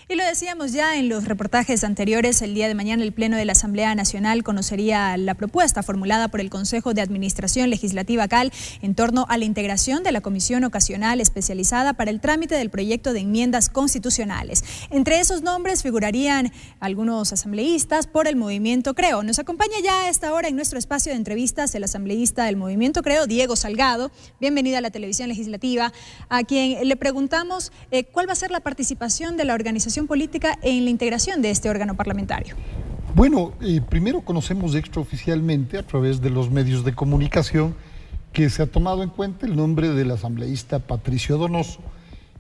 Y lo decíamos ya en los reportajes anteriores, el día de mañana el Pleno de la Asamblea Nacional conocería la propuesta formulada por el Consejo de Administración Legislativa CAL en torno a la integración de la Comisión Ocasional Especializada para el trámite del proyecto de enmiendas constitucionales. Entre esos nombres figurarían algunos asambleístas por el Movimiento Creo. Nos acompaña ya a esta hora en nuestro espacio de entrevistas el asambleísta del Movimiento Creo, Diego Salgado. Bienvenido a la Televisión Legislativa, a quien le preguntamos cuál va a ser la participación de la organización política en la integración de este órgano parlamentario. Bueno, primero conocemos extraoficialmente a través de los medios de comunicación que se ha tomado en cuenta el nombre del asambleísta Patricio Donoso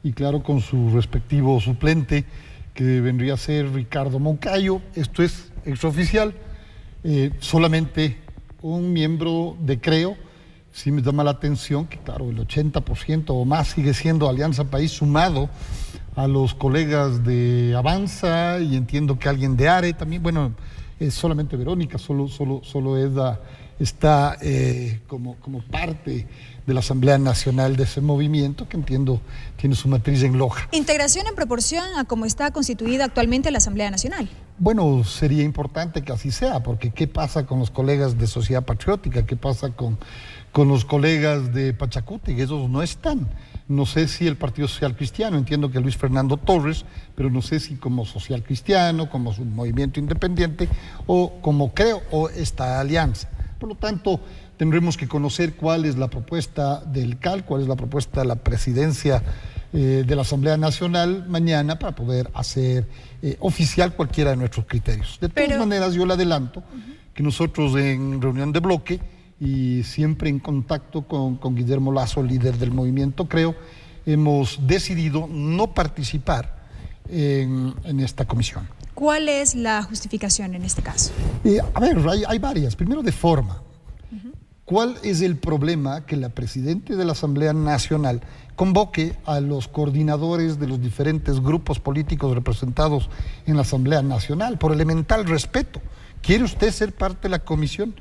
y claro con su respectivo suplente que vendría a ser Ricardo Moncayo. Esto es extraoficial, solamente un miembro de Creo. Sí me llama la atención que claro el 80% o más sigue siendo Alianza País sumado a los colegas de Avanza y entiendo que alguien de ARE también, bueno, es solamente Verónica, solo ella está como parte de la Asamblea Nacional de ese movimiento que entiendo tiene su matriz en Loja. ¿Integración en proporción a cómo está constituida actualmente la Asamblea Nacional? Bueno, sería importante que así sea, porque ¿qué pasa con los colegas de Sociedad Patriótica? ¿Qué pasa con los colegas de Pachacuti? Esos no están. No sé si el Partido Social Cristiano, entiendo que Luis Fernando Torres, pero no sé si como Social Cristiano, como su movimiento independiente o como Creo o esta alianza. Por lo tanto, tendremos que conocer cuál es la propuesta del CAL, cuál es la propuesta de la presidencia de la Asamblea Nacional mañana para poder hacer oficial cualquiera de nuestros criterios. De todas maneras, yo le adelanto que nosotros en reunión de bloque y siempre en contacto con Guillermo Lasso, líder del movimiento Creo, hemos decidido no participar en esta comisión. ¿Cuál es la justificación en este caso? A ver, hay varias. Primero, de forma. ¿Cuál es el problema que la Presidenta de la Asamblea Nacional convoque a los coordinadores de los diferentes grupos políticos representados en la Asamblea Nacional? Por elemental respeto. ¿Quiere usted ser parte de la comisión?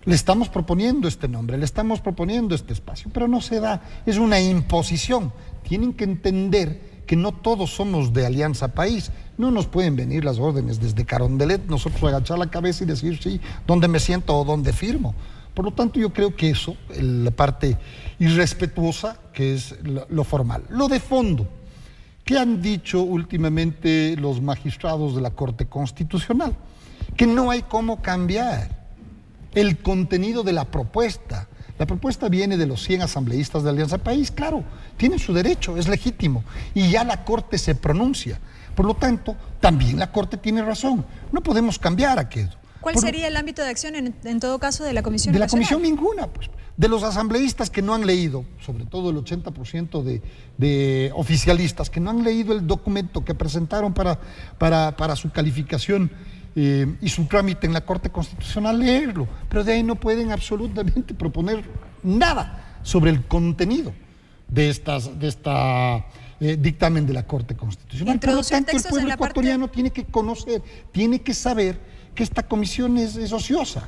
Le estamos proponiendo este nombre, le estamos proponiendo este espacio, pero no se da, es una imposición. Tienen que entender que no todos somos de Alianza País, no nos pueden venir las órdenes desde Carondelet, nosotros agachar la cabeza y decir sí, dónde me siento o dónde firmo. Por lo tanto, yo creo que eso, la parte irrespetuosa, que es lo formal. Lo de fondo, ¿qué han dicho últimamente los magistrados de la Corte Constitucional? Que no hay cómo cambiar el contenido de la propuesta. La propuesta viene de los 100 asambleístas de Alianza País, claro, tienen su derecho, es legítimo, y ya la Corte se pronuncia. Por lo tanto, también la Corte tiene razón, no podemos cambiar aquello. ¿Cuál sería el ámbito de acción en todo caso de la Comisión Nacional? De la Comisión ninguna, pues. De los asambleístas que no han leído, sobre todo el 80% de oficialistas que no han leído el documento que presentaron para su calificación y su trámite en la Corte Constitucional, leerlo, pero de ahí no pueden absolutamente proponer nada sobre el contenido de esta dictamen de la Corte Constitucional. Por lo tanto, el pueblo ecuatoriano tiene que conocer, tiene que saber que esta comisión es ociosa.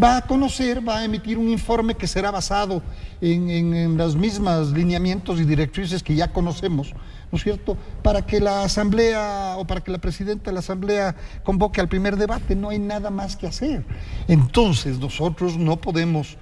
Va a conocer, va a emitir un informe que será basado en los mismos lineamientos y directrices que ya conocemos, ¿no es cierto?, para que la Asamblea o para que la Presidenta de la Asamblea convoque al primer debate. No hay nada más que hacer. Entonces nosotros no podemos,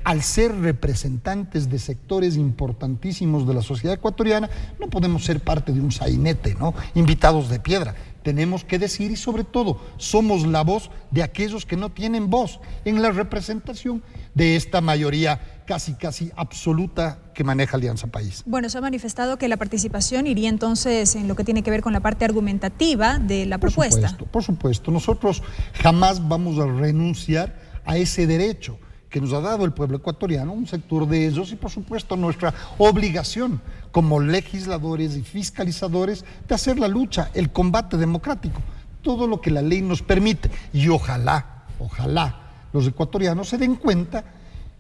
al ser representantes de sectores importantísimos de la sociedad ecuatoriana, no podemos ser parte de un sainete, ¿no?, invitados de piedra. Tenemos que decir, y sobre todo, somos la voz de aquellos que no tienen voz en la representación de esta mayoría casi absoluta que maneja Alianza País. Bueno, se ha manifestado que la participación iría entonces en lo que tiene que ver con la parte argumentativa de la propuesta. Por supuesto, nosotros jamás vamos a renunciar a ese derecho que nos ha dado el pueblo ecuatoriano, un sector de ellos, y por supuesto nuestra obligación como legisladores y fiscalizadores de hacer la lucha, el combate democrático, todo lo que la ley nos permite. Y ojalá los ecuatorianos se den cuenta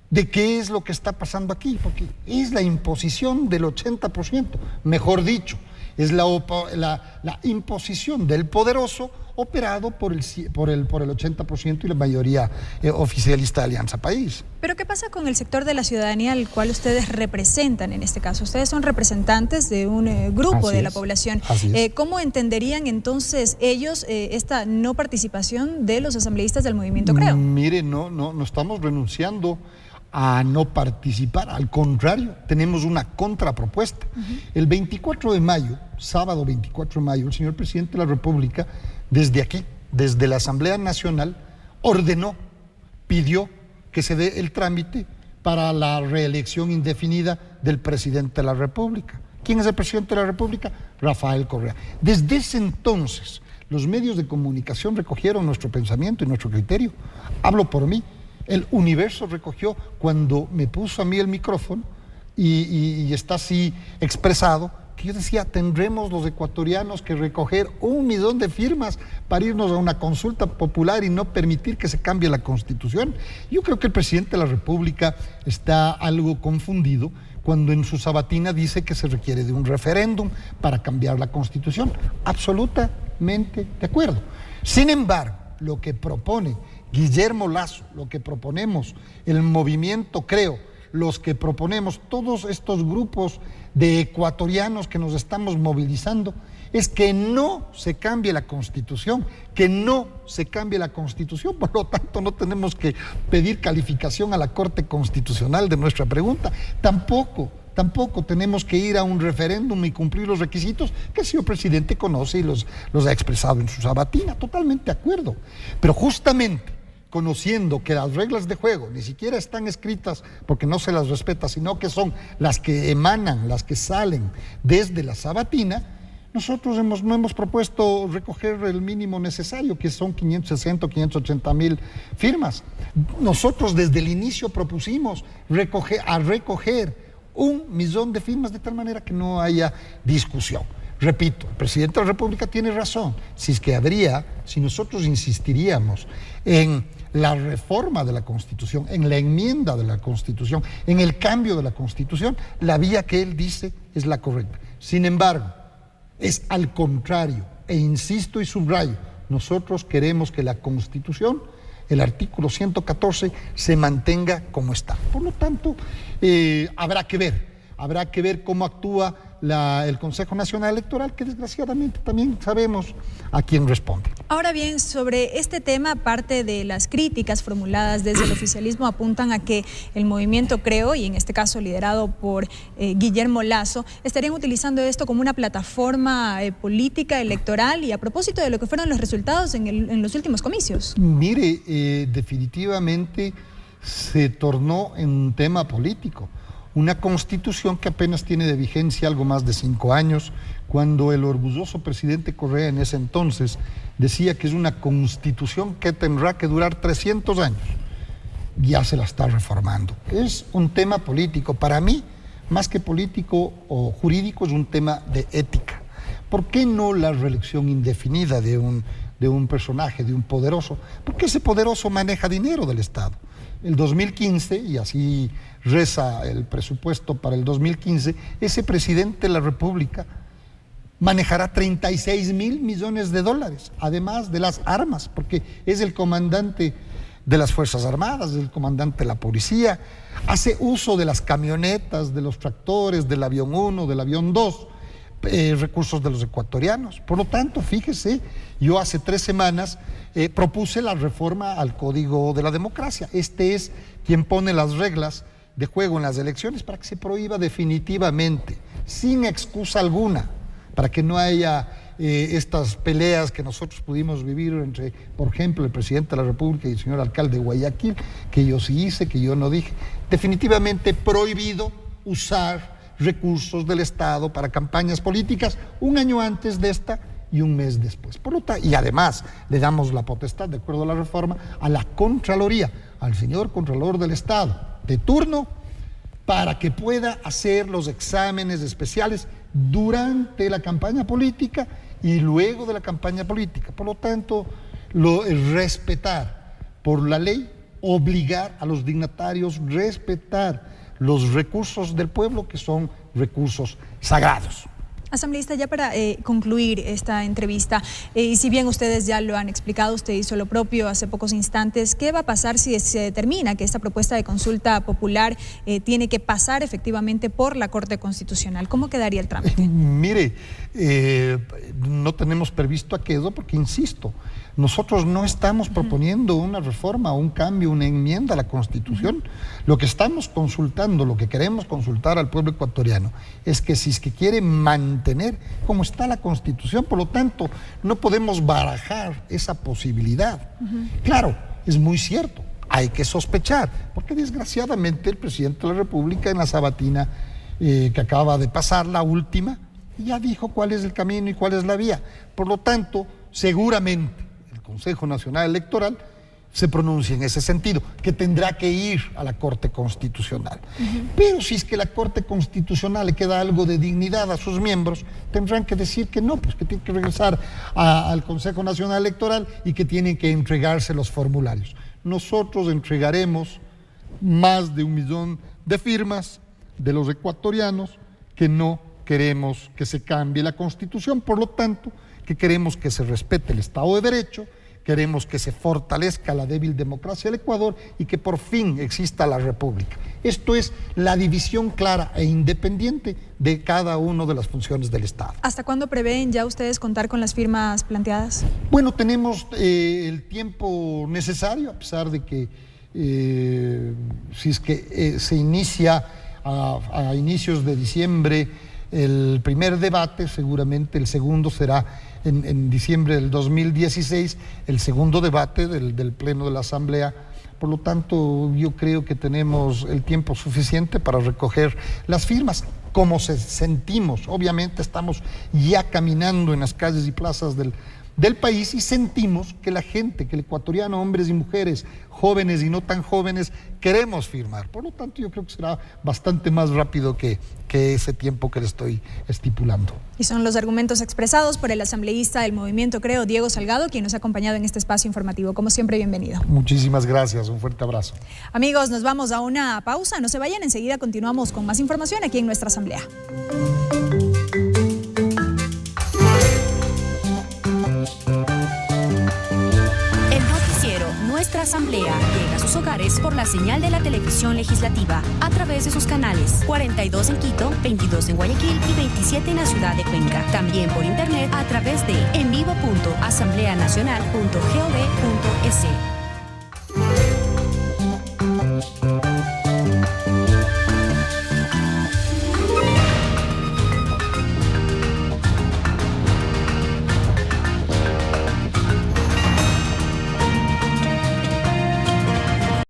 de qué es lo que está pasando aquí, porque es la imposición del 80%, mejor dicho, es la imposición del poderoso operado por el 80% y la mayoría oficialista de Alianza País. Pero ¿qué pasa con el sector de la ciudadanía al cual ustedes representan en este caso? Ustedes son representantes de un grupo de la población. ¿Cómo entenderían entonces ellos esta no participación de los asambleístas del movimiento Creo? Mire, no estamos renunciando a no participar, al contrario, tenemos una contrapropuesta. El 24 de mayo, sábado 24 de mayo, el señor presidente de la República, desde aquí, desde la Asamblea Nacional, pidió que se dé el trámite para la reelección indefinida del presidente de la República. ¿Quién es el presidente de la República? Rafael Correa. Desde ese entonces, los medios de comunicación recogieron nuestro pensamiento y nuestro criterio. Hablo por mí. El Universo recogió cuando me puso a mí el micrófono y está así expresado, que yo decía, tendremos los ecuatorianos que recoger 1 millón de firmas para irnos a una consulta popular y no permitir que se cambie la Constitución. Yo creo que el presidente de la República está algo confundido cuando en su sabatina dice que se requiere de un referéndum para cambiar la Constitución. Absolutamente de acuerdo. Sin embargo, lo que propone Guillermo Lasso, lo que proponemos el movimiento Creo, los que proponemos todos estos grupos de ecuatorianos que nos estamos movilizando, es que no se cambie la Constitución, por lo tanto no tenemos que pedir calificación a la Corte Constitucional de nuestra pregunta, tampoco tenemos que ir a un referéndum y cumplir los requisitos que el señor presidente conoce y los ha expresado en su sabatina, totalmente de acuerdo, pero justamente conociendo que las reglas de juego ni siquiera están escritas porque no se las respeta, sino que son las que emanan, las que salen desde la sabatina, nosotros no hemos propuesto recoger el mínimo necesario, que son 560 o 580 mil firmas. Nosotros desde el inicio propusimos recoger 1 millón de firmas de tal manera que no haya discusión. Repito, el presidente de la República tiene razón. Si nosotros insistiríamos en la reforma de la Constitución, en la enmienda de la Constitución, en el cambio de la Constitución, la vía que él dice es la correcta. Sin embargo, es al contrario, e insisto y subrayo, nosotros queremos que la Constitución, el artículo 114, se mantenga como está. Por lo tanto, habrá que ver cómo actúa el Consejo Nacional Electoral, que desgraciadamente también sabemos a quién responde. Ahora bien, sobre este tema, parte de las críticas formuladas desde el oficialismo apuntan a que el movimiento Creo, y en este caso liderado por Guillermo Lasso, estarían utilizando esto como una plataforma política electoral y a propósito de lo que fueron los resultados en los últimos comicios. Mire, definitivamente se tornó en un tema político. Una Constitución que apenas tiene de vigencia algo más de 5 años, cuando el orgulloso presidente Correa en ese entonces decía que es una Constitución que tendrá que durar 300 años. Ya se la está reformando. Es un tema político. Para mí, más que político o jurídico, es un tema de ética. ¿Por qué no la reelección indefinida de un personaje, de un poderoso? Porque ese poderoso maneja dinero del Estado. El 2015, y así reza el presupuesto para el 2015, ese presidente de la República manejará 36 mil millones de dólares, además de las armas, porque es el comandante de las Fuerzas Armadas, es el comandante de la policía, hace uso de las camionetas, de los tractores, del avión 1, del avión 2, recursos de los ecuatorianos. Por lo tanto, fíjese, yo hace 3 semanas propuse la reforma al Código de la Democracia. Este es quien pone las reglas de juego en las elecciones para que se prohíba definitivamente, sin excusa alguna, para que no haya estas peleas que nosotros pudimos vivir entre, por ejemplo, el presidente de la República y el señor alcalde de Guayaquil, que yo sí hice, que yo no dije. Definitivamente prohibido usar recursos del Estado para campañas políticas 1 año antes de esta y 1 mes después. Por lo tanto, y además le damos la potestad, de acuerdo a la reforma, a la Contraloría, al señor Contralor del Estado de turno, para que pueda hacer los exámenes especiales durante la campaña política y luego de la campaña política. Por lo tanto, respetar por la ley, obligar a los dignatarios, respetar los recursos del pueblo, que son recursos sagrados. Asambleísta, ya para concluir esta entrevista, y si bien ustedes ya lo han explicado, usted hizo lo propio hace pocos instantes, ¿qué va a pasar si se determina que esta propuesta de consulta popular tiene que pasar efectivamente por la Corte Constitucional? ¿Cómo quedaría el trámite? Mire, no tenemos previsto aquello porque, insisto, nosotros no estamos proponiendo una reforma, un cambio, una enmienda a la Constitución. Lo que estamos consultando, lo que queremos consultar al pueblo ecuatoriano es que si es que quiere mantener como está la Constitución, por lo tanto, no podemos barajar esa posibilidad. Claro, es muy cierto, hay que sospechar, porque desgraciadamente el presidente de la República en la sabatina que acaba de pasar, la última, ya dijo cuál es el camino y cuál es la vía. Por lo tanto, seguramente el Consejo Nacional Electoral se pronuncia en ese sentido, que tendrá que ir a la Corte Constitucional. Pero si es que la Corte Constitucional le queda algo de dignidad a sus miembros, tendrán que decir que no, pues que tienen que regresar al Consejo Nacional Electoral y que tienen que entregarse los formularios. Nosotros entregaremos más de 1 millón de firmas de los ecuatorianos que no queremos que se cambie la Constitución, por lo tanto, que queremos que se respete el Estado de Derecho, queremos que se fortalezca la débil democracia del Ecuador y que por fin exista la República. Esto es la división clara e independiente de cada una de las funciones del Estado. ¿Hasta cuándo prevén ya ustedes contar con las firmas planteadas? Bueno, tenemos el tiempo necesario, a pesar de que si es que se inicia a inicios de diciembre el primer debate, seguramente el segundo será en diciembre del 2016, el segundo debate del Pleno de la Asamblea. Por lo tanto, yo creo que tenemos el tiempo suficiente para recoger las firmas. Como sentimos, obviamente estamos ya caminando en las calles y plazas del país y sentimos que la gente, que el ecuatoriano, hombres y mujeres, jóvenes y no tan jóvenes, queremos firmar. Por lo tanto, yo creo que será bastante más rápido que ese tiempo que le estoy estipulando. Y son los argumentos expresados por el asambleísta del Movimiento Creo, Diego Salgado, quien nos ha acompañado en este espacio informativo. Como siempre, bienvenido. Muchísimas gracias, un fuerte abrazo. Amigos, nos vamos a una pausa, no se vayan, enseguida continuamos con más información aquí en nuestra asamblea. Nuestra asamblea llega a sus hogares por la señal de la televisión legislativa a través de sus canales 42 en Quito, 22 en Guayaquil y 27 en la ciudad de Cuenca. También por internet a través de envivo.asambleanacional.gov.es.